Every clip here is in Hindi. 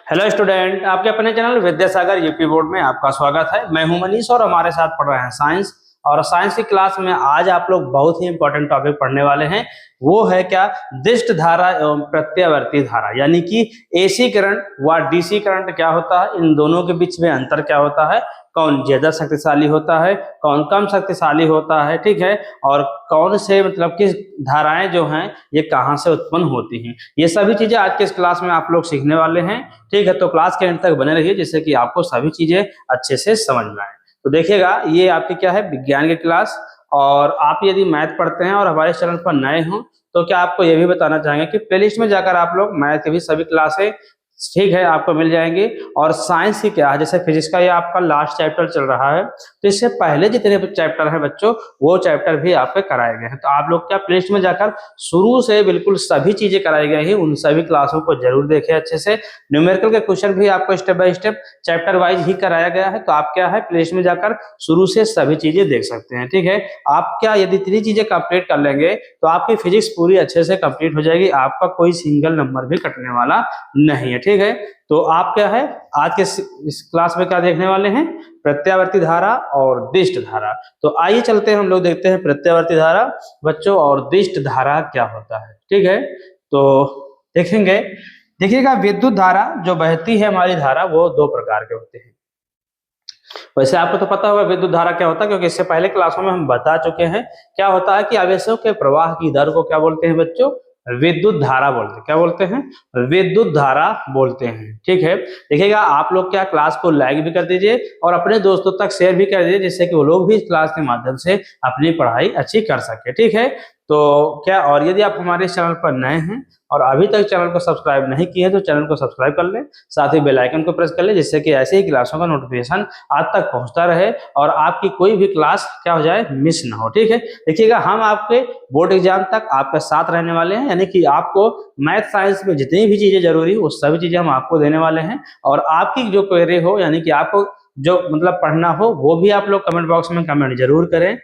हेलो स्टूडेंट, आपके अपने चैनल विद्यासागर यूपी बोर्ड में आपका स्वागत है। मैं हूं मनीष और हमारे साथ पढ़ रहे हैं साइंस। और साइंस की क्लास में आज आप लोग बहुत ही इंपॉर्टेंट टॉपिक पढ़ने वाले हैं। वो है क्या? दिष्ट धारा एवं प्रत्यावर्ती धारा, यानी कि एसी करंट व डीसी करंट क्या होता है, इन दोनों के बीच में अंतर क्या होता है, कौन ज्यादा शक्तिशाली होता है, कौन कम शक्तिशाली होता है, ठीक है, और कौन से मतलब किस धाराएं जो हैं ये कहाँ से उत्पन्न होती हैं, ये सभी चीजें आज के इस क्लास में आप लोग सीखने वाले हैं। ठीक है, तो क्लास के एंड तक बने रहिए जिससे कि आपको सभी चीजें अच्छे से समझ में आए। तो देखिएगा, ये आपकी क्या है, विज्ञान की क्लास। और आप यदि मैथ पढ़ते हैं और हमारे चैनल पर नए हों तो क्या आपको ये भी बताना चाहेंगे कि प्लेलिस्ट में जाकर आप लोग मैथ की भी सभी क्लासें, ठीक है, आपको मिल जाएंगी। और साइंस की क्या है, जैसे फिजिक्स का ये आपका लास्ट चैप्टर चल रहा है, तो इससे पहले जितने चैप्टर हैं बच्चों, वो चैप्टर भी आपके कराए गए हैं। तो आप लोग क्या प्लेलिस्ट में जाकर शुरू से बिल्कुल सभी चीजें कराई गई हैं, उन सभी क्लासों को जरूर देखें अच्छे से। न्यूमेरिकल के क्वेश्चन भी आपको step by step chapter wise ही कराया गया है। तो आप क्या है, प्लेलिस्ट में जाकर शुरू से सभी चीजें देख सकते हैं। ठीक है, आप क्या यदि 3 चीजें कंप्लीट कर लेंगे तो आपकी फिजिक्स पूरी अच्छे से कंप्लीट हो जाएगी, आपका कोई सिंगल नंबर भी कटने वाला नहीं है। ठीक है, तो आप क्या है, आज के इस क्लास में क्या देखने वाले हैं, प्रत्यावर्ती धारा और दिष्ट धारा। तो आइए चलते हैं, हम लोग देखते हैं प्रत्यावर्ती धारा बच्चों और दिष्ट धारा क्या होता है। ठीक है, तो देखेंगे, देखिएगा, विद्युत धारा जो बहती है हमारी धारा, वो 2 प्रकार के होते हैं। वैसे आपको तो पता होगा विद्युत धारा क्या होता है, क्योंकि इससे पहले क्लासों में हम बता चुके हैं। क्या होता है कि आवेशों के प्रवाह की दर को क्या बोलते हैं बच्चों, विद्युत धारा बोलते हैं। क्या बोलते हैं? विद्युत धारा बोलते हैं। ठीक है, देखिएगा, आप लोग क्या क्लास को लाइक भी कर दीजिए और अपने दोस्तों तक शेयर भी कर दीजिए, जिससे कि वो लोग भी इस क्लास के माध्यम से अपनी पढ़ाई अच्छी कर सके। ठीक है, तो क्या, और यदि आप हमारे चैनल पर नए हैं और अभी तक चैनल को सब्सक्राइब नहीं किए हैं तो चैनल को सब्सक्राइब कर लें, साथ ही बेल आइकन को प्रेस कर लें, जिससे कि ऐसे ही क्लासों का नोटिफिकेशन आज तक पहुंचता रहे और आपकी कोई भी क्लास क्या हो जाए, मिस ना हो। ठीक है, देखिएगा, हम आपके बोर्ड एग्जाम तक आपके साथ रहने वाले हैं, यानी कि आपको मैथ साइंस में जितनी भी चीजें जरूरी वो सभी चीजें हम आपको देने वाले हैं। और आपकी जो क्वेरी हो, यानी कि आपको जो मतलब पढ़ना हो, वो भी आप लोग कमेंट बॉक्स में कमेंट जरूर करें,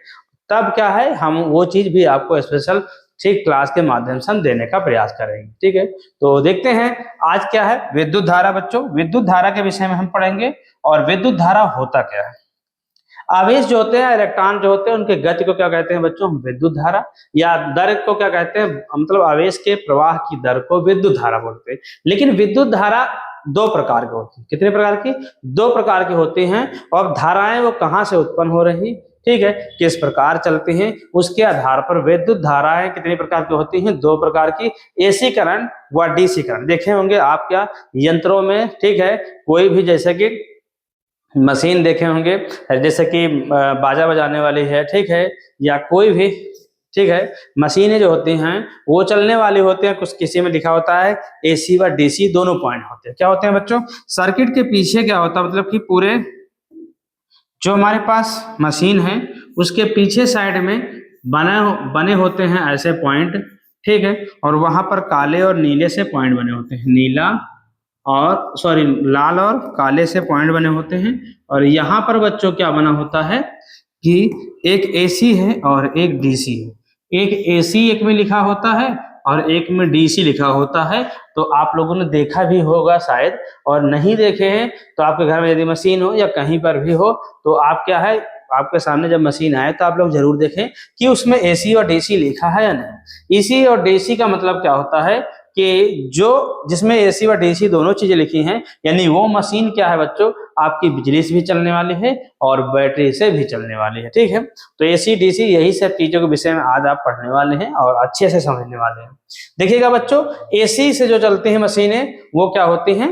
तब क्या है, हम वो चीज भी आपको स्पेशल ठीक क्लास के माध्यम से हम देने का प्रयास करेंगे। ठीक है, तो देखते हैं आज क्या है, विद्युत धारा बच्चों। विद्युत धारा के विषय में हम पढ़ेंगे। और विद्युत धारा होता क्या है, आवेश जो होते हैं, इलेक्ट्रॉन जो होते हैं, उनके गति को क्या कहते हैं बच्चों, विद्युत धारा, या दर को क्या कहते हैं, मतलब आवेश के प्रवाह की दर को विद्युत धारा बोलते हैं। लेकिन विद्युत धारा 2 प्रकार की होती है। कितने प्रकार की? 2 प्रकार की होती हैं। और धाराएं वो कहाँ से उत्पन्न हो रही, ठीक है, किस प्रकार चलती हैं, उसके आधार पर विद्युत धाराएं कितने प्रकार की होती हैं, 2 प्रकार की, एसी करंट व डीसी करंट। देखे होंगे आप क्या यंत्रों में, ठीक है, कोई भी जैसे कि मशीन देखे होंगे, जैसे कि बाजा बजाने वाली है, ठीक है, या कोई भी, ठीक है, मशीनें जो होती हैं वो चलने वाली होती हैं। कुछ किसी में लिखा होता है एसी व डीसी दोनों पॉइंट होते हैं। क्या होते हैं बच्चों, सर्किट के पीछे क्या होता है, मतलब कि पूरे जो हमारे पास मशीन है उसके पीछे साइड में बने होते हैं ऐसे पॉइंट, ठीक है, और वहां पर काले और नीले से पॉइंट बने होते हैं, नीला और सॉरी लाल और काले से पॉइंट बने होते हैं। और यहाँ पर बच्चों क्या बना होता है कि एक एसी है और एक डीसी है। एक एसी एक में लिखा होता है और एक में डीसी लिखा होता है। तो आप लोगों ने देखा भी होगा शायद, और नहीं देखे हैं तो आपके घर में यदि मशीन हो या कहीं पर भी हो तो आप क्या है, आपके सामने जब मशीन आए तो आप लोग जरूर देखें कि उसमें एसी और डीसी लिखा है या नहीं। एसी और डीसी का मतलब क्या होता है कि जो जिसमें एसी व डीसी दोनों चीजें लिखी हैं, यानी वो मशीन क्या है बच्चों, आपकी बिजली से भी चलने वाली है और बैटरी से भी चलने वाली है। ठीक है, तो एसी डीसी यही सब चीजों के विषय में आज आप पढ़ने वाले हैं और अच्छे से समझने वाले हैं। देखिएगा बच्चों, एसी से जो चलती हैं मशीनें वो क्या होती हैं,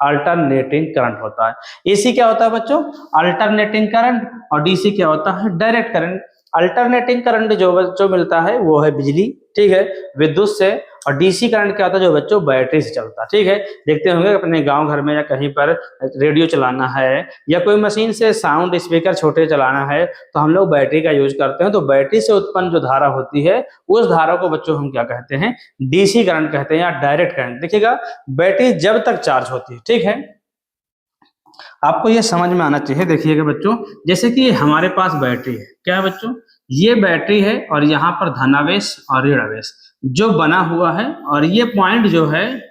अल्टरनेटिंग करंट होता है। एसी क्या होता है बच्चों, अल्टरनेटिंग करंट, और डीसी क्या होता है, डायरेक्ट करंट। अल्टरनेटिंग करंट जो बच्चों मिलता है वो है बिजली, ठीक है, विद्युत से। और डीसी करंट क्या होता है, जो बच्चों बैटरी से चलता है। ठीक है, देखते होंगे अपने गांव घर में या कहीं पर रेडियो चलाना है या कोई मशीन से साउंड स्पीकर छोटे चलाना है तो हम लोग बैटरी का यूज करते हैं। तो बैटरी से उत्पन्न जो धारा होती है उस धारा को बच्चों हम क्या कहते हैं, डीसी करंट कहते हैं या डायरेक्ट करंट। देखिएगा, बैटरी जब तक चार्ज होती है, ठीक है, आपको ये समझ में आना चाहिए। देखिएगा बच्चों, जैसे कि हमारे पास बैटरी है, क्या है बच्चों, ये बैटरी है और यहाँ पर धनावेश और ऋण आवेश जो बना हुआ है, और ये पॉइंट जो है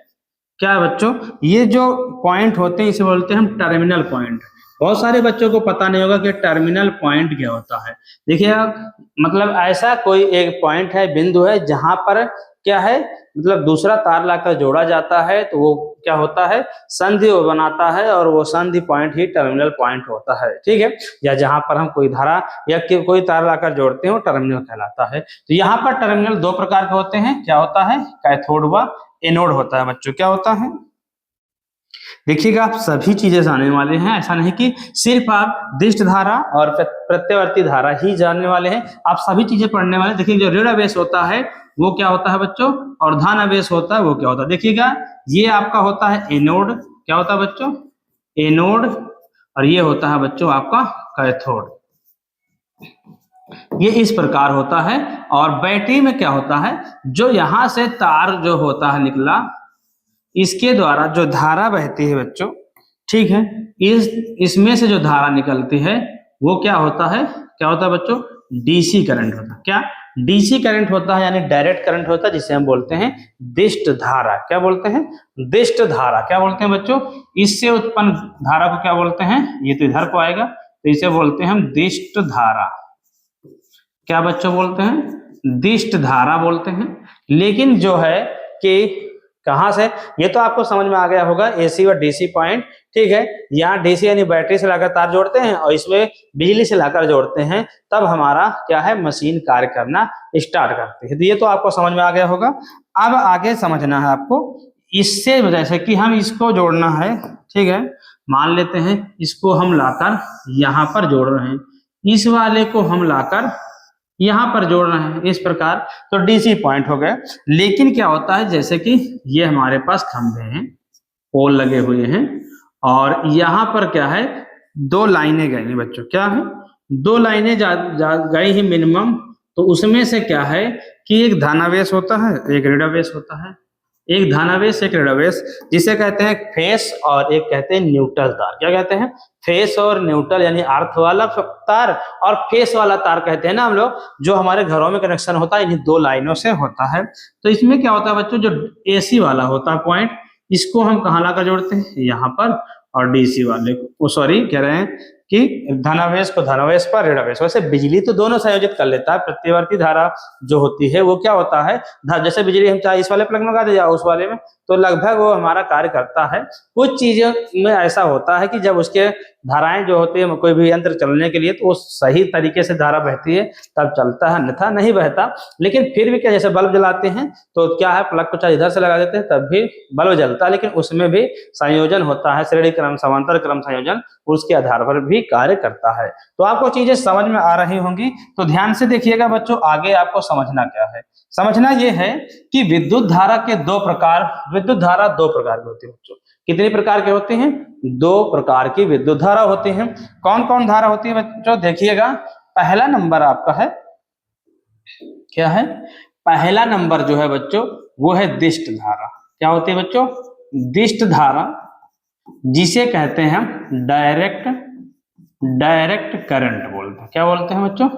क्या है बच्चों, ये जो पॉइंट होते हैं इसे बोलते हैं हम टर्मिनल पॉइंट। बहुत सारे बच्चों को पता नहीं होगा कि टर्मिनल पॉइंट क्या होता है। देखिए मतलब ऐसा कोई एक पॉइंट है, बिंदु है, जहां पर क्या है, मतलब दूसरा तार लाकर जोड़ा जाता है तो वो क्या होता है, संधि वो बनाता है, और वो संधि पॉइंट ही टर्मिनल पॉइंट होता है। ठीक है, या जहां पर हम कोई धारा या कोई तार लाकर जोड़ते हैं वो टर्मिनल कहलाता है। तो यहाँ पर टर्मिनल दो प्रकार के होते हैं, क्या होता है, कैथोड व एनोड होता है बच्चों। क्या होता है, देखिएगा आप सभी चीजें जानने वाले हैं, ऐसा नहीं कि सिर्फ आप दिष्ट धारा और प्रत्यावर्ती धारा ही जानने वाले हैं, आप सभी चीजें पढ़ने वाले। देखिए जो ऋण आवेश होता है वो क्या होता है बच्चों, और धन आवेश होता है वो क्या होता है। देखिएगा ये आपका होता है एनोड, क्या होता है बच्चों, एनोड, और ये होता है बच्चों आपका कैथोड। ये इस प्रकार होता है। और बैटरी में क्या होता है, जो यहां से तार जो होता है निकला, इसके द्वारा जो धारा बहती है बच्चों, ठीक है, इसमें से जो धारा निकलती है वो क्या होता है, क्या होता है बच्चों, डीसी करंट होता है। क्या, डीसी करंट होता है, यानी डायरेक्ट करंट होता है, जिसे हम बोलते हैं दिष्ट धारा। क्या बोलते हैं, दिष्ट धारा। क्या बोलते हैं बच्चों, इससे उत्पन्न धारा को क्या बोलते हैं, ये तो इधर को आएगा, तो इसे बोलते हैं हम दिष्ट धारा। क्या बच्चों बोलते हैं, दिष्ट धारा बोलते हैं। लेकिन जो है कि कहां से, ये तो आपको समझ में आ गया होगा, एसी और डीसी पॉइंट। ठीक है, यहाँ डीसी यानी बैटरी से लाकर तार जोड़ते हैं और इसमें बिजली से लाकर जोड़ते हैं, तब हमारा क्या है, मशीन कार्य करना स्टार्ट करती है। तो ये तो आपको समझ में आ गया होगा। अब आगे समझना है आपको, इससे जैसे कि हम इसको जोड़ना है, ठीक है, मान लेते हैं इसको हम लाकर यहाँ पर जोड़ रहे हैं, इस वाले को हम लाकर यहां पर जोड़ रहे हैं, इस प्रकार, तो डीसी पॉइंट हो गए। लेकिन क्या होता है, जैसे कि ये हमारे पास खंभे हैं, पोल लगे हुए हैं, और यहां पर क्या है, दो लाइनें गई हैं बच्चों। क्या है, दो लाइनें गई ही मिनिमम, तो उसमें से क्या है कि एक धनावेश होता है, एक ऋणावेश होता है, एक धनावेश एक ऋणावेश, जिसे कहते हैं फेस, और एक कहते हैं न्यूट्रल तार। क्या कहते हैं, फेस और न्यूट्रल, यानी अर्थ वाला तार और फेस वाला तार कहते हैं ना हम लोग, जो हमारे घरों में कनेक्शन होता है इन्हीं दो लाइनों से होता है। तो इसमें क्या होता है बच्चों, जो एसी वाला होता है पॉइंट, इसको हम कहाँ लाकर जोड़ते हैं, यहाँ पर, और डीसी वाले को, सॉरी कह रहे हैं कि धनावेश को धनावेश पर, ऋणावेश। वैसे बिजली तो दोनों संयोजित कर लेता है, प्रत्यावर्ती धारा जो होती है वो क्या होता है, जैसे बिजली हम चाहे इस वाले प्लग में लगा दे या उस वाले में, तो लगभग वो हमारा कार्य करता है। कुछ चीजों में ऐसा होता है कि जब उसके धाराएं जो होती है, कोई भी यंत्र चलने के लिए, तो वो सही तरीके से धारा बहती है तब चलता है, अन्यथा नहीं बहता। लेकिन फिर भी क्या, जैसे बल्ब जलाते हैं तो क्या है, प्लग को चाहे इधर से लगा देते हैं तब भी बल्ब जलता है, लेकिन उसमें भी संयोजन होता है, श्रेणी क्रम समांतर क्रम संयोजन, उसके आधार पर भी कार्य करता है। तो आपको चीजें समझ में आ रही होंगी, तो ध्यान से देखिएगा बच्चों, आगे आपको समझना क्या है, समझना यह है कि विद्युत धारा के दो प्रकार, विद्युत धारा दो प्रकार की होती है बच्चों। कितने प्रकार के होते हैं, दो प्रकार की विद्युत धारा होती है। कौन कौन धारा होती है बच्चों, देखिएगा, पहला नंबर आपका है, क्या है, पहला नंबर जो है बच्चों वो है दिष्ट धारा। क्या होती है बच्चों, दिष्ट धारा, जिसे कहते हैं हम डायरेक्ट करंट बोलते हैं। क्या बोलते हैं बच्चों,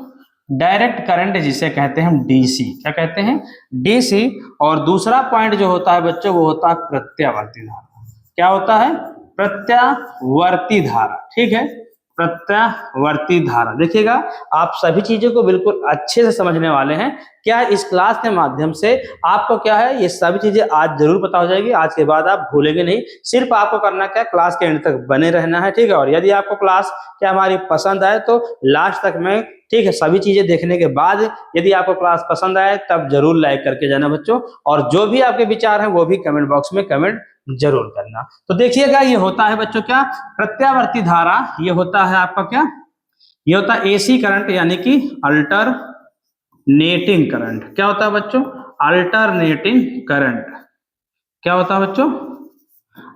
डायरेक्ट करंट, जिसे कहते हैं हम डीसी। क्या कहते हैं, डीसी। और दूसरा पॉइंट जो होता है बच्चों वो होता है प्रत्यावर्ती धारा। क्या होता है, प्रत्यावर्ती धारा। ठीक है, प्रत्यावर्ती धारा। देखिएगा आप सभी चीजों को बिल्कुल अच्छे से समझने वाले हैं। क्या इस क्लास के माध्यम से आपको क्या है, ये सभी चीजें आज जरूर पता हो जाएगी, आज के बाद आप भूलेंगे नहीं। सिर्फ आपको करना क्या, क्लास के एंड तक बने रहना है, ठीक है। और यदि आपको क्लास क्या हमारी पसंद आए तो लास्ट तक में, ठीक है, सभी चीजें देखने के बाद यदि आपको क्लास पसंद आए तब जरूर लाइक करके जाना बच्चों, और जो भी आपके विचार हैं वो भी कमेंट बॉक्स में कमेंट जरूर करना। तो देखिएगा ये होता है बच्चों क्या, प्रत्यावर्ती धारा, ये होता है आपका क्या, ये होता है एसी करंट, यानी कि अल्टरनेटिंग करंट। क्या होता है बच्चों, अल्टरनेटिंग करंट। क्या होता है बच्चों,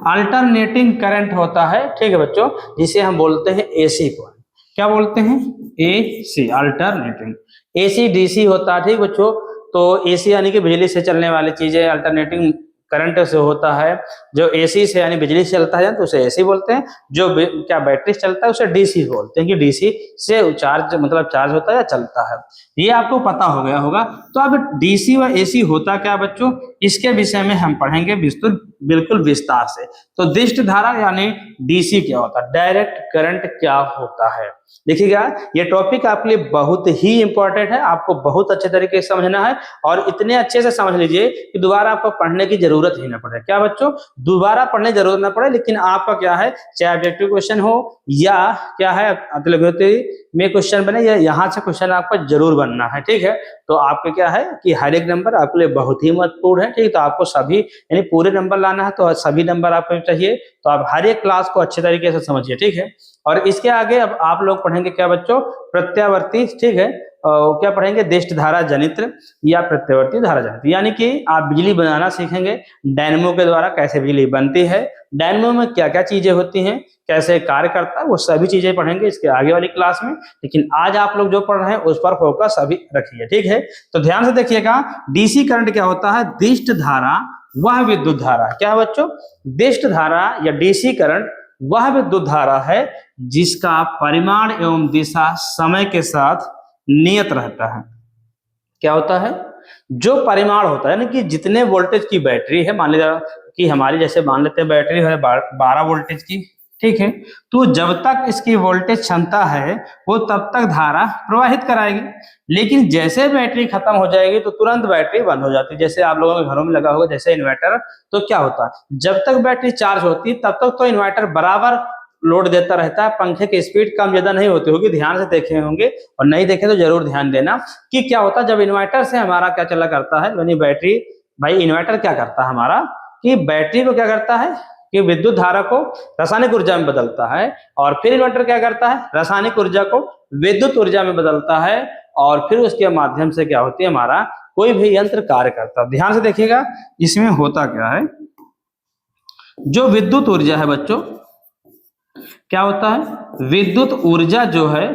अल्टरनेटिंग करंट होता है, ठीक है बच्चों, जिसे हम बोलते हैं एसी पॉइंट। क्या बोलते हैं, एसी, अल्टरनेटिंग। एसी डीसी होता है, ठीक बच्चों। तो एसी यानी कि बिजली से चलने वाली चीजें, अल्टरनेटिंग करंट से होता है, जो एसी से यानी बिजली से चलता है तो उसे एसी बोलते हैं, जो क्या बैटरी से चलता है उसे डीसी बोलते हैं कि डीसी से चार्ज मतलब चार्ज होता है या चलता है। ये आपको पता हो गया होगा। तो अब डीसी व एसी होता क्या बच्चों, इसके विषय में हम पढ़ेंगे विस्तृत बिल्कुल विस्तार से। तो दिष्ट धारा यानी डीसी क्या होता है, डायरेक्ट करंट क्या होता है। देखिएगा ये टॉपिक आपके लिए बहुत ही इंपॉर्टेंट है, आपको बहुत अच्छे तरीके से समझना है और इतने अच्छे से समझ लीजिए कि दोबारा आपको पढ़ने की जरूरत ही ना पड़े। क्या बच्चों, दोबारा पढ़ने की जरूरत ना पड़े, लेकिन आपका क्या है, चाहे ऑब्जेक्टिव क्वेश्चन हो या क्या है मतलब में क्वेश्चन बने या यहाँ से क्वेश्चन आपका जरूर बनना है, ठीक है। तो आपके क्या है कि हर एक नंबर आपके लिए बहुत ही महत्वपूर्ण है, ठीक है। तो आपको सभी यानी पूरे नंबर लाना है, तो सभी नंबर आपको चाहिए, तो आप हर एक क्लास को अच्छे तरीके से समझिए, ठीक है। और इसके आगे अब आप लोग पढ़ेंगे क्या बच्चों, प्रत्यावर्ती, ठीक है। क्या पढ़ेंगे, दिष्ट धारा जनित्र या प्रत्यावर्ती धारा जनित्र, यानी कि आप बिजली बनाना सीखेंगे, डायनेमो के द्वारा कैसे बिजली बनती है, डायनेमो में क्या क्या चीजें होती हैं, कैसे कार्य करता है, वो सभी चीजें पढ़ेंगे इसके आगे वाली क्लास में। लेकिन आज आप लोग जो पढ़ रहे हैं उस पर फोकस अभी रखिए, ठीक है। तो ध्यान से देखिएगा, डीसी करंट क्या होता है, दिष्ट धारा वह विद्युत धारा, क्या बच्चों, दिष्ट धारा या डीसी करंट वह विद्युत धारा है जिसका परिमाण एवं दिशा समय के साथ नियत रहता है। क्या होता है, जो परिमाण होता है, यानी कि जितने वोल्टेज की बैटरी है, मान लीजिए कि हमारी जैसे मान लेते हैं बैटरी है 12 वोल्टेज की, ठीक है। तो जब तक इसकी वोल्टेज क्षमता है वो तब तक धारा प्रवाहित कराएगी, लेकिन जैसे बैटरी खत्म हो जाएगी तो तुरंत बैटरी बंद हो जाती है। जैसे आप लोगों के घरों में लगा होगा जैसे इन्वर्टर, तो क्या होता है, जब तक बैटरी चार्ज होती है तब तक तो इन्वर्टर बराबर लोड देता रहता है, पंखे की स्पीड कम ज्यादा नहीं होती होगी, ध्यान से देखे होंगे, और नहीं देखे तो जरूर ध्यान देना कि क्या होता है जब इन्वर्टर से हमारा क्या चला करता है, यानी बैटरी, भाई इन्वर्टर क्या करता है हमारा कि बैटरी को क्या करता है कि विद्युत धारा को रासायनिक ऊर्जा में बदलता है, और फिर इन्वर्टर क्या करता है, रासायनिक ऊर्जा को विद्युत ऊर्जा में बदलता है, और फिर उसके माध्यम से क्या होती है, हमारा कोई भी यंत्र कार्य करता है। ध्यान से देखिएगा इसमें होता क्या है, जो विद्युत ऊर्जा है बच्चों, क्या होता है, विद्युत ऊर्जा जो है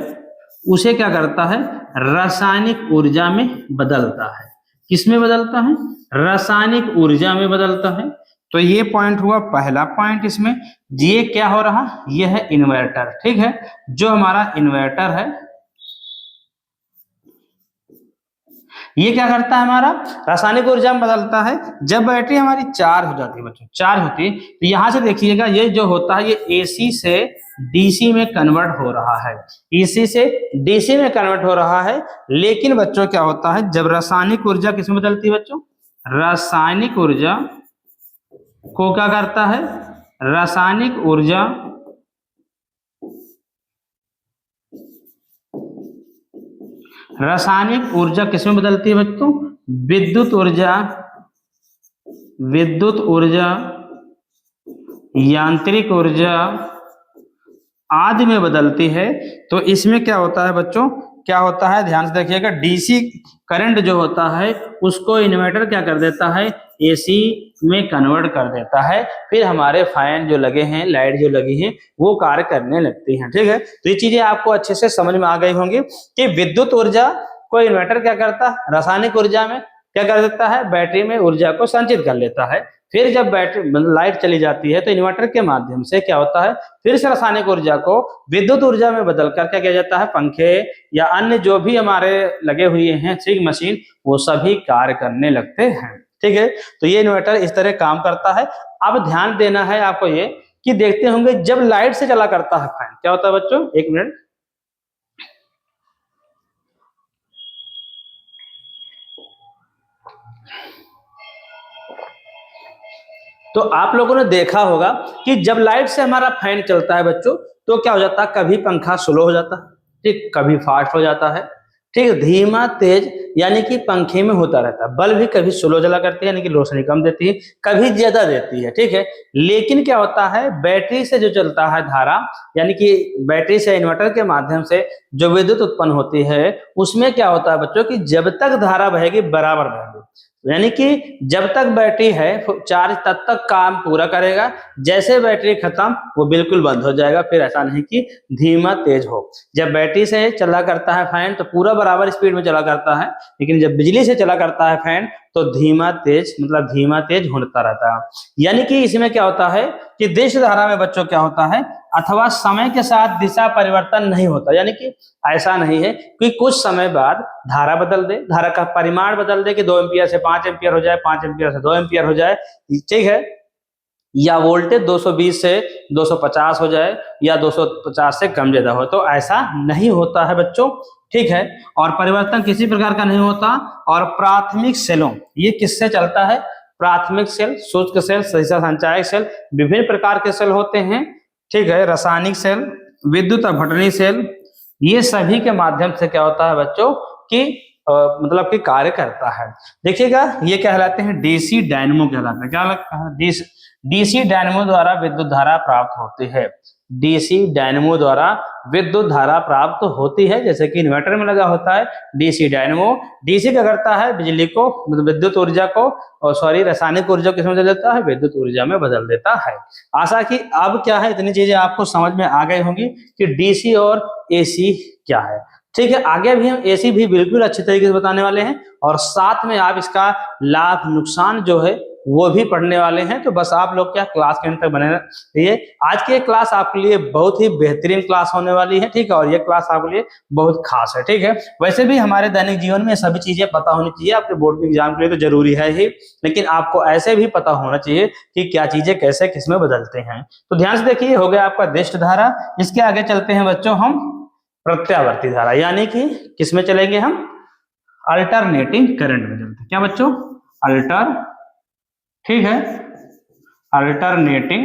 उसे क्या करता है, रासायनिक ऊर्जा में बदलता है। किसमें बदलता है, रासायनिक ऊर्जा में बदलता है। तो ये पॉइंट हुआ पहला पॉइंट इसमें। ये क्या हो रहा, ये है इन्वर्टर, ठीक है। जो हमारा इन्वर्टर है ये क्या करता है, हमारा रासायनिक ऊर्जा में बदलता है। जब बैटरी हमारी चार्ज हो जाती है बच्चों, चार्ज होती है, तो यहां से देखिएगा ये जो होता है ये एसी से डीसी में कन्वर्ट हो रहा है, एसी से डीसी में कन्वर्ट हो रहा है। लेकिन बच्चों क्या होता है, जब रासायनिक ऊर्जा किसमें बदलती है बच्चों, रासायनिक ऊर्जा को क्या करता है, रासायनिक ऊर्जा रासायनिक ऊर्जा किसमें बदलती है बच्चों, विद्युत ऊर्जा, विद्युत ऊर्जा, यांत्रिक ऊर्जा आदि में बदलती है। तो इसमें क्या होता है बच्चों, क्या होता है, ध्यान से देखिएगा, डीसी करंट जो होता है उसको इन्वर्टर क्या कर देता है, एसी में कन्वर्ट कर देता है। फिर हमारे फैन जो लगे हैं, लाइट जो लगी है, वो कार्य करने लगती हैं, ठीक है। तो ये चीजें आपको अच्छे से समझ में आ गई होंगी कि विद्युत ऊर्जा को इन्वर्टर क्या करता है, रासायनिक ऊर्जा में क्या कर देता है, बैटरी में ऊर्जा को संचित कर लेता है। फिर जब बैटरी लाइट चली जाती है तो इन्वर्टर के माध्यम से क्या होता है, फिर से रासायनिक ऊर्जा को विद्युत ऊर्जा में बदलकर क्या किया जाता है, पंखे या अन्य जो भी हमारे लगे हुए हैं स्विंग मशीन, वो सभी कार्य करने लगते हैं, ठीक है। तो ये इन्वर्टर इस तरह काम करता है। अब ध्यान देना है आपको ये कि देखते होंगे जब लाइट से चला करता है फैन, क्या होता है बच्चों, एक मिनट, तो आप लोगों ने देखा होगा कि जब लाइट से हमारा फैन चलता है बच्चों तो क्या हो जाता है, कभी पंखा स्लो हो जाता है, ठीक, कभी फास्ट हो जाता है, ठीक, धीमा तेज, यानी कि पंखे में होता रहता है। बल्ब भी कभी स्लो जला करती है, यानी कि रोशनी कम देती है, कभी ज्यादा देती है, ठीक है। लेकिन क्या होता है, बैटरी से जो चलता है धारा, यानी कि बैटरी से इन्वर्टर के माध्यम से जो विद्युत उत्पन्न होती है, उसमें क्या होता है बच्चों कि जब तक धारा बहेगी बराबर बहेगी, यानी कि जब तक बैटरी है चार्ज तब तक काम पूरा करेगा, जैसे बैटरी खत्म वो बिल्कुल बंद हो जाएगा। फिर ऐसा नहीं कि धीमा तेज हो। जब बैटरी से चला करता है फैन तो पूरा बराबर स्पीड में चला करता है, लेकिन जब बिजली से चला करता है फैन तो धीमा तेज मतलब धीमा तेज होता रहता है। यानी कि इसमें क्या होता है कि दिश धारा में बच्चों क्या होता है अथवा समय के साथ दिशा परिवर्तन नहीं होता। यानी कि ऐसा नहीं है कि कुछ समय बाद धारा बदल दे, धारा का परिमाण बदल दे कि 2 एम्पियर से 5 एम्पियर हो जाए, 5 एम्पियर से 2 एम्पियर हो जाए, ठीक है, या वोल्टेज 220 से 250 हो जाए या 250 से कम ज्यादा हो, तो ऐसा नहीं होता है बच्चों, ठीक है। और परिवर्तन किसी प्रकार का नहीं होता। और प्राथमिक सेलों, ये किससे चलता है, प्राथमिक सेल, शुष्क सेल, सहिष्णु संचायक सेल, विभिन्न प्रकार के सेल होते हैं, ठीक है, रासायनिक सेल, विद्युत अपघटनी सेल, ये सभी के माध्यम से क्या होता है बच्चों कि मतलब कि कार्य करता है। देखिएगा ये कहलाते हैं डीसी डायनेमो कहलाते हैं। क्या लगता है, डीसी डायनेमो द्वारा विद्युत धारा प्राप्त होती है। डीसी डायनेमो द्वारा विद्युत धारा प्राप्त होती है, जैसे कि इन्वर्टर में लगा होता है डीसी डायनेमो। डीसी क्या करता है, बिजली को मतलब विद्युत ऊर्जा को रासायनिक ऊर्जा किसमें बदल देता है, विद्युत ऊर्जा में बदल देता है। आशा कि अब क्या है इतनी चीजें आपको समझ में आ गई होंगी कि डीसी और एसी क्या है, ठीक है। आगे भी हम एसी भी बिल्कुल अच्छी तरीके से बताने वाले हैं और साथ में आप इसका लाभ नुकसान जो है वो भी पढ़ने वाले हैं। तो बस आप लोग क्या क्लास के अंत तक बने रहिए। आज की क्लास आपके लिए बहुत ही बेहतरीन क्लास होने वाली है, ठीक है, और ये क्लास आपके लिए बहुत खास है, ठीक है। वैसे भी हमारे दैनिक जीवन में सभी चीजें पता होनी चाहिए, आपके बोर्ड के एग्जाम के लिए तो जरूरी है ही, लेकिन आपको ऐसे भी पता होना चाहिए कि क्या चीजें कैसे किसमें बदलते हैं। तो ध्यान से देखिए, हो गया आपका दिष्ट धारा। इसके आगे चलते हैं बच्चों हम प्रत्यावर्ती धारा, यानी कि किसमें चलेंगे हम, अल्टरनेटिंग करंट में चलते हैं। क्या बच्चों, ठीक है, अल्टरनेटिंग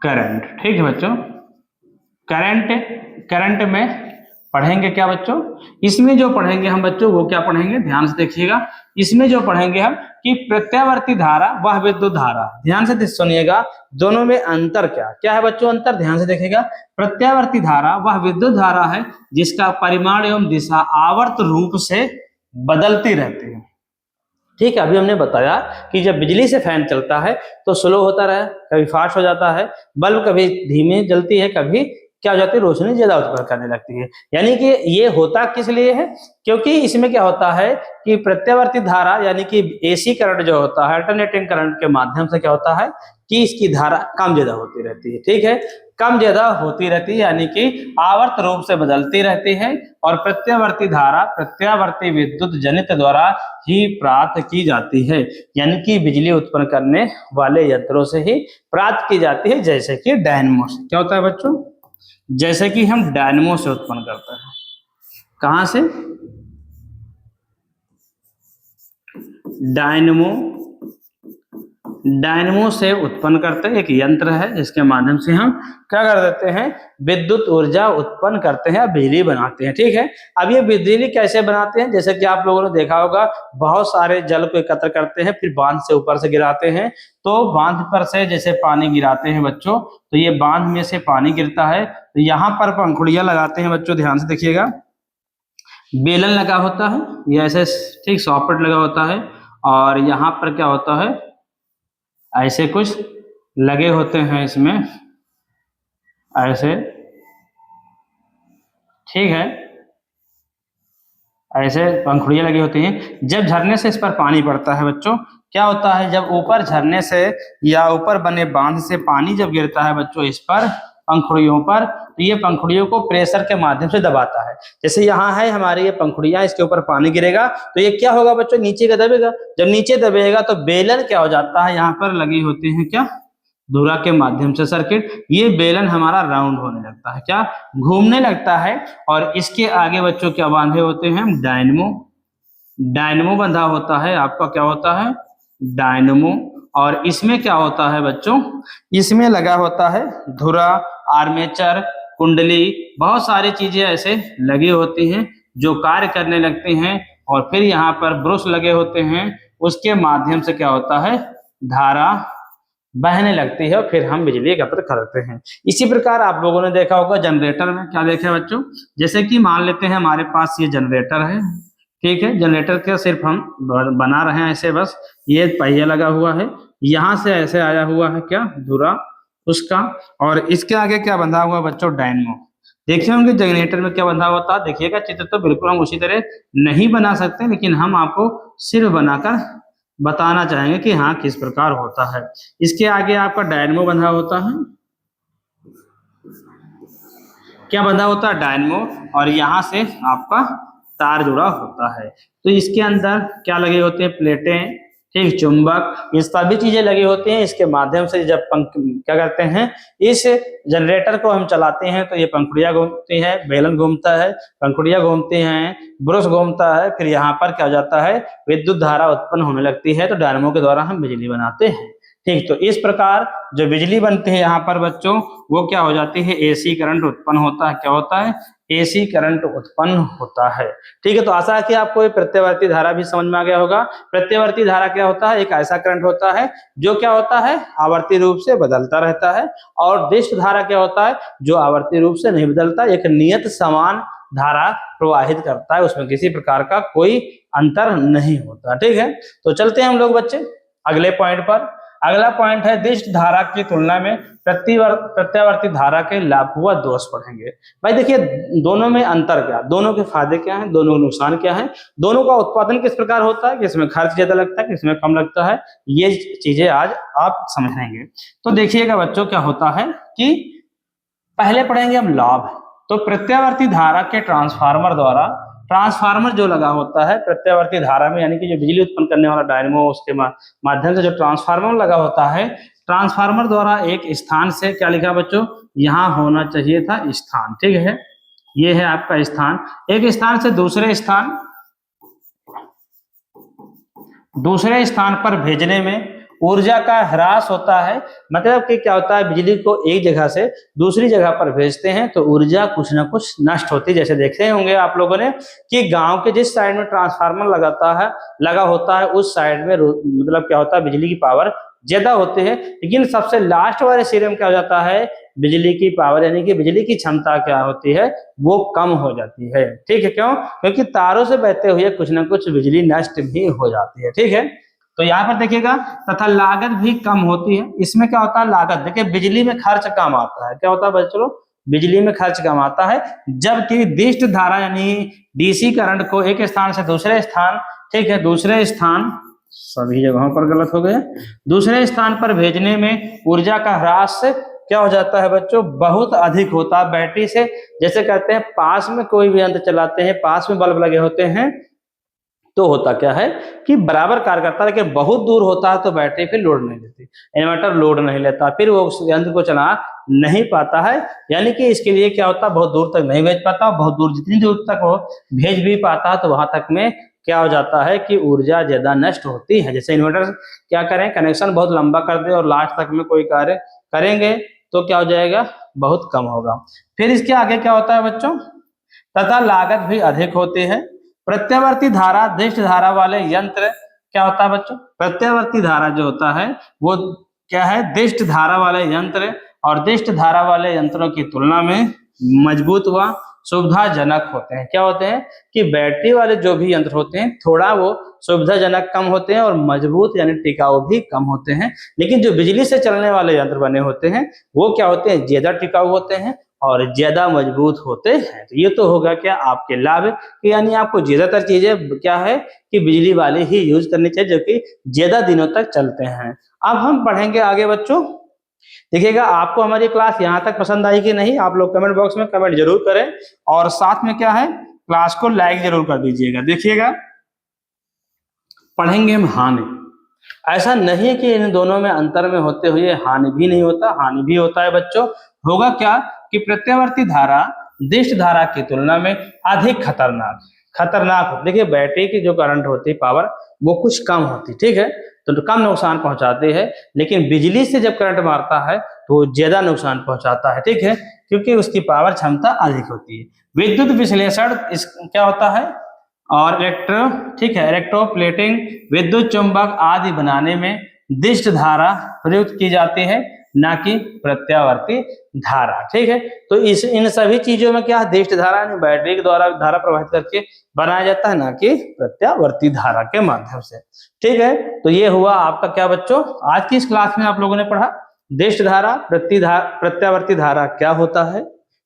करंट, ठीक है बच्चों। करंट में पढ़ेंगे क्या बच्चों, इसमें जो पढ़ेंगे हम बच्चों वो क्या पढ़ेंगे, ध्यान से देखिएगा। इसमें जो पढ़ेंगे हम कि प्रत्यावर्ती धारा वह विद्युत धारा, ध्यान से सुनिएगा, दोनों में अंतर क्या है बच्चों, अंतर ध्यान से देखिएगा। प्रत्यावर्ती धारा वह विद्युत धारा है जिसका परिमाण एवं दिशा आवर्त रूप से बदलती रहती है, ठीक है। अभी हमने बताया कि जब बिजली से फैन चलता है तो स्लो होता रहा, कभी फास्ट हो जाता है, बल्ब कभी धीमे जलती है, कभी क्या हो जाती है, रोशनी ज्यादा उत्पन्न करने लगती है। यानी कि ये होता किस लिए है, क्योंकि इसमें क्या होता है कि प्रत्यावर्ती धारा यानी कि एसी करंट जो होता है, अल्टरनेटिंग करंट के माध्यम से क्या होता है कि इसकी धारा कम ज्यादा होती रहती है, ठीक है, कम ज्यादा होती रहती है, यानी कि आवर्त रूप से बदलती रहती है। और प्रत्यावर्ती धारा प्रत्यावर्ती विद्युत जनित द्वारा ही प्राप्त की जाती है, यानी कि बिजली उत्पन्न करने वाले यंत्रों से ही प्राप्त की जाती है, जैसे कि डायनेमो से। क्या होता है बच्चों, जैसे कि हम डायनेमो से उत्पन्न करते हैं। कहां से, डायनेमो से उत्पन्न करते हैं, एक यंत्र है जिसके माध्यम से हम क्या कर देते हैं, विद्युत ऊर्जा उत्पन्न करते हैं, बिजली बनाते हैं, ठीक है। अब ये बिजली कैसे बनाते हैं, जैसे कि आप लोगों ने देखा होगा, बहुत सारे जल को एकत्र करते हैं, फिर बांध से ऊपर से गिराते हैं। तो बांध पर से जैसे पानी गिराते हैं बच्चों, तो ये बांध में से पानी गिरता है, तो यहाँ पर पंखुड़ियां लगाते हैं बच्चों, ध्यान से देखिएगा, बेलन लगा होता है, ये ऐसे ठीक सॉकेट लगा होता है, और यहाँ पर क्या होता है, ऐसे कुछ लगे होते हैं इसमें, ऐसे, ठीक है, ऐसे पंखुड़ियां लगी होती हैं। जब झरने से इस पर पानी पड़ता है बच्चों, क्या होता है, जब ऊपर झरने से या ऊपर बने बांध से पानी जब गिरता है बच्चों इस पर पंखुड़ियों पर, तो ये पंखुड़ियों को प्रेशर के माध्यम से दबाता है। जैसे यहाँ है हमारी ये पंखुड़ियां, इसके ऊपर पानी गिरेगा तो ये क्या होगा बच्चों, नीचे का दबेगा। जब नीचे दबेगा तो बेलन क्या हो जाता है, यहाँ पर लगी होती है क्या, धुरा के माध्यम से सर्किट, ये बेलन हमारा राउंड होने लगता है, क्या घूमने लगता है। और इसके आगे बच्चों क्या बांधे होते हैं, डायनेमो बंधा होता है, आपका क्या होता है, डायनेमो। और इसमें क्या होता है बच्चों, इसमें लगा होता है धुरा, आर्मेचर, कुंडली, बहुत सारी चीजें ऐसे लगी होती हैं जो कार्य करने लगते हैं। और फिर यहाँ पर ब्रश लगे होते हैं, उसके माध्यम से क्या होता है, धारा बहने लगती है और फिर हम बिजली एकत्र करते हैं। इसी प्रकार आप लोगों ने देखा होगा जनरेटर में, क्या देखा है बच्चों, जैसे कि मान लेते हैं हमारे पास ये जनरेटर है, ठीक है, जनरेटर के सिर्फ हम बना रहे हैं ऐसे, बस ये पहिया लगा हुआ है, यहाँ से ऐसे आया हुआ है क्या, धुरा उसका, और इसके आगे क्या बंधा हुआ बच्चों, डायनेमो। देखिए होंगे जनरेटर में क्या बंधा होता है, देखिएगा चित्र तो बिल्कुल हम उसी तरह नहीं बना सकते, लेकिन हम आपको सिर्फ बनाकर बताना चाहेंगे कि हाँ किस प्रकार होता है। इसके आगे आपका डायनमो बंधा होता है, क्या बंधा होता है, डायनमो, और यहाँ से आपका तार जुड़ा होता है। तो इसके अंदर क्या लगे होते हैं, प्लेटें, ठीक, चुंबक, ये सभी चीजें लगी होती हैं। इसके माध्यम से जब क्या करते हैं, इस जनरेटर को हम चलाते हैं तो ये पंखुड़ियां घूमती है, बेलन घूमता है, पंखुड़ियां घूमती हैं, ब्रश घूमता है, फिर यहाँ पर क्या हो जाता है, विद्युत धारा उत्पन्न होने लगती है। तो डायनमो के द्वारा हम बिजली बनाते हैं। ठीक, तो इस प्रकार जो बिजली बनती है यहाँ पर बच्चों, वो क्या हो जाती है, एसी करंट उत्पन्न होता है। क्या होता है, एसी करंट उत्पन्न होता है। ठीक है, तो आशा है कि आपको ये प्रत्यावर्ती धारा भी समझ में आ गया होगा। प्रत्यावर्ती धारा क्या होता है, एक ऐसा करंट होता है जो क्या होता है, आवर्ती रूप से बदलता रहता है। और दिष्ट धारा क्या होता है, जो आवर्ती रूप से नहीं बदलता, एक नियत समान धारा प्रवाहित करता है, उसमें किसी प्रकार का कोई अंतर नहीं होता। ठीक है, तो चलते हैं हम लोग बच्चे अगले पॉइंट पर। अगला पॉइंट है, दिष्ट धारा की तुलना में प्रत्यावर्ती धारा के लाभ व दोष पढ़ेंगे। भाई देखिए, दोनों में अंतर क्या, दोनों के फायदे क्या हैं, दोनों के नुकसान क्या है, दोनों का उत्पादन किस प्रकार होता है, किसमें खर्च ज्यादा लगता है, किसमें कम लगता है, ये चीजें आज आप समझेंगे। तो देखिएगा बच्चों, क्या होता है कि पहले पढ़ेंगे हम लाभ। तो प्रत्यावर्ती धारा के ट्रांसफार्मर द्वारा, ट्रांसफार्मर जो लगा होता है प्रत्यावर्ती धारा में, यानी कि जो बिजली उत्पन्न करने वाला डायनमो, उसके माध्यम से जो ट्रांसफार्मर लगा होता है, ट्रांसफार्मर द्वारा एक स्थान से, क्या लिखा बच्चों, यहाँ होना चाहिए था स्थान, ठीक है, ये है आपका स्थान, एक स्थान से दूसरे स्थान पर भेजने में ऊर्जा का ह्रास होता है। मतलब कि क्या होता है, बिजली को एक जगह से दूसरी जगह पर भेजते हैं तो ऊर्जा कुछ ना कुछ नष्ट होती है। जैसे देखे होंगे आप लोगों ने कि गांव के जिस साइड में ट्रांसफार्मर लगा होता है उस साइड में मतलब क्या होता है, बिजली की पावर ज्यादा होती है, लेकिन सबसे लास्ट वाले सिरे में क्या हो जाता है, बिजली की पावर यानी कि बिजली की क्षमता क्या होती है, वो कम हो जाती है। ठीक है, क्यों, क्योंकि तारों से बहते हुए कुछ ना कुछ बिजली नष्ट भी हो जाती है। ठीक है, तो यहाँ पर देखिएगा, तथा लागत भी कम होती है। इसमें क्या होता है, लागत, देखिए बिजली में खर्च कम आता है। क्या होता है बच्चों, बिजली में खर्च कम आता है, जबकि दिष्ट धारा यानी डीसी करंट को एक स्थान से दूसरे स्थान, ठीक है, दूसरे स्थान, सभी जगहों पर गलत हो गए, दूसरे स्थान पर भेजने में ऊर्जा का ह्रास क्या हो जाता है बच्चों, बहुत अधिक होता है। बैटरी से, जैसे कहते हैं पास में कोई भी यंत्र चलाते हैं, पास में बल्ब लगे होते हैं, तो होता क्या है कि बराबर कार्य करता है, लेकिन बहुत दूर होता है तो बैटरी फिर लोड नहीं लेती, इन्वर्टर लोड नहीं लेता, फिर वो उस यंत्र को चला नहीं पाता है। यानी कि इसके लिए क्या होता है, बहुत दूर तक नहीं भेज पाता, बहुत दूर, जितनी दूर तक वो भेज भी पाता है तो वहां तक में क्या हो जाता है कि ऊर्जा ज्यादा नष्ट होती है। जैसे इन्वर्टर क्या करें, कनेक्शन बहुत लंबा कर दे और लास्ट तक में कोई कार्य करेंगे तो क्या हो जाएगा, बहुत कम होगा। फिर इसके आगे क्या होता है बच्चों, तथा लागत भी अधिक होती है। प्रत्यावर्ती धारा दिष्ट धारा वाले यंत्र, क्या होता है बच्चों, प्रत्यावर्ती धारा जो होता है वो क्या है, दिष्ट धारा वाले यंत्र और दिष्ट धारा वाले यंत्रों की तुलना में मजबूत व सुविधाजनक होते हैं। क्या होते हैं कि बैटरी वाले जो भी यंत्र होते हैं थोड़ा वो सुविधाजनक कम होते हैं और मजबूत यानी टिकाऊ भी कम होते हैं, लेकिन जो बिजली से चलने वाले यंत्र बने होते हैं वो क्या होते हैं, ज्यादा टिकाऊ होते हैं और ज्यादा मजबूत होते हैं। तो ये तो होगा क्या आपके लाभ, यानी आपको ज्यादातर चीजें क्या है कि बिजली वाले ही यूज करनी चाहिए जो कि ज्यादा दिनों तक चलते हैं। अब हम पढ़ेंगे आगे बच्चों, देखिएगा आपको हमारी क्लास यहाँ तक पसंद आई कि नहीं, आप लोग कमेंट बॉक्स में कमेंट जरूर करें और साथ में क्या है, क्लास को लाइक जरूर कर दीजिएगा। देखिएगा पढ़ेंगे हम हानि। ऐसा नहीं कि इन दोनों में अंतर में होते हुए हानि भी नहीं होता, हानि भी होता है बच्चों। होगा क्या कि प्रत्यावर्ती धारा दिष्ट धारा की तुलना में अधिक खतरनाक देखिए बैटरी की जो करंट होती है, पावर, वो कुछ कम होती, ठीक है, तो कम नुकसान पहुंचाती है, लेकिन बिजली से जब करंट मारता है तो ज्यादा नुकसान पहुंचाता है। ठीक है, क्योंकि उसकी पावर क्षमता अधिक होती है। विद्युत विश्लेषण इस क्या होता है, और ठीक है, इलेक्ट्रोप्लेटिंग, विद्युत चुंबक आदि बनाने में दिष्ट धारा प्रयुक्त की जाती है, ना कि प्रत्यावर्ती धारा। ठीक है, तो इन सभी चीजों में क्या दिष्ट धारा यानी बैटरी के द्वारा धारा प्रवाहित करके बनाया जाता है, ना कि प्रत्यावर्ती धारा के माध्यम से। ठीक है, तो ये हुआ आपका क्या बच्चों, आज की इस क्लास में आप लोगों ने पढ़ा दिष्ट धारा, प्रत्यावर्ती धारा क्या होता है,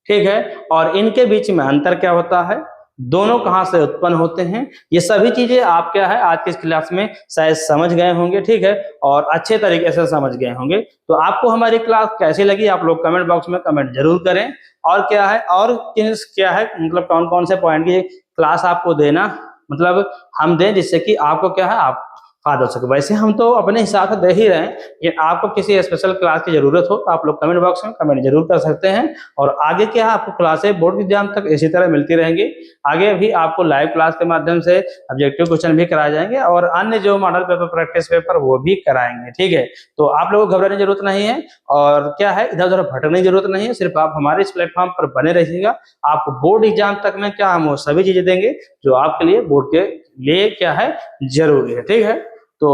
ठीक है, और इनके बीच में अंतर क्या होता है, दोनों कहाँ से उत्पन्न होते हैं, ये सभी चीजें आप क्या है आज की इस क्लास में शायद समझ गए होंगे, ठीक है, और अच्छे तरीके से समझ गए होंगे। तो आपको हमारी क्लास कैसी लगी आप लोग कमेंट बॉक्स में कमेंट जरूर करें। और क्या है, और क्या है, मतलब कौन कौन से पॉइंट की क्लास आपको देना, मतलब हम दें जिससे कि आपको क्या है आप फायदा हो सके। वैसे हम तो अपने हिसाब से दे ही रहे हैं, लेकिन आपको किसी स्पेशल क्लास की जरूरत हो तो आप लोग कमेंट बॉक्स में कमेंट जरूर कर सकते हैं। और आगे क्या है आपको क्लासें बोर्ड एग्जाम तक इसी तरह मिलती रहेंगी। आगे भी आपको लाइव क्लास के माध्यम से ऑब्जेक्टिव क्वेश्चन भी कराए जाएंगे और अन्य जो मॉडल पेपर प्रैक्टिस पेपर वो भी कराएंगे, ठीक है। तो आप लोगों को घबराने की जरूरत नहीं है और क्या है इधर उधर भटकने की जरूरत नहीं है, सिर्फ आप हमारे इस प्लेटफॉर्म पर बने रहिएगा। आपको बोर्ड एग्जाम तक में क्या हम वो सभी चीजें देंगे जो आपके लिए बोर्ड के लिए क्या है जरूरी है, ठीक है। तो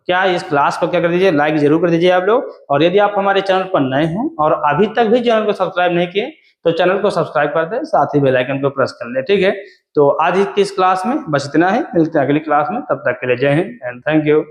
क्या इस क्लास को क्या कर दीजिए, लाइक जरूर कर दीजिए आप लोग। और यदि आप हमारे चैनल पर नए हों और अभी तक भी चैनल को सब्सक्राइब नहीं किए तो चैनल को सब्सक्राइब कर दें, साथ ही बेल आइकन को प्रेस कर लें, ठीक है। तो आज की इस क्लास में बस इतना ही, मिलते हैं अगली क्लास में, तब तक के लिए जय हिंद एंड थैंक यू।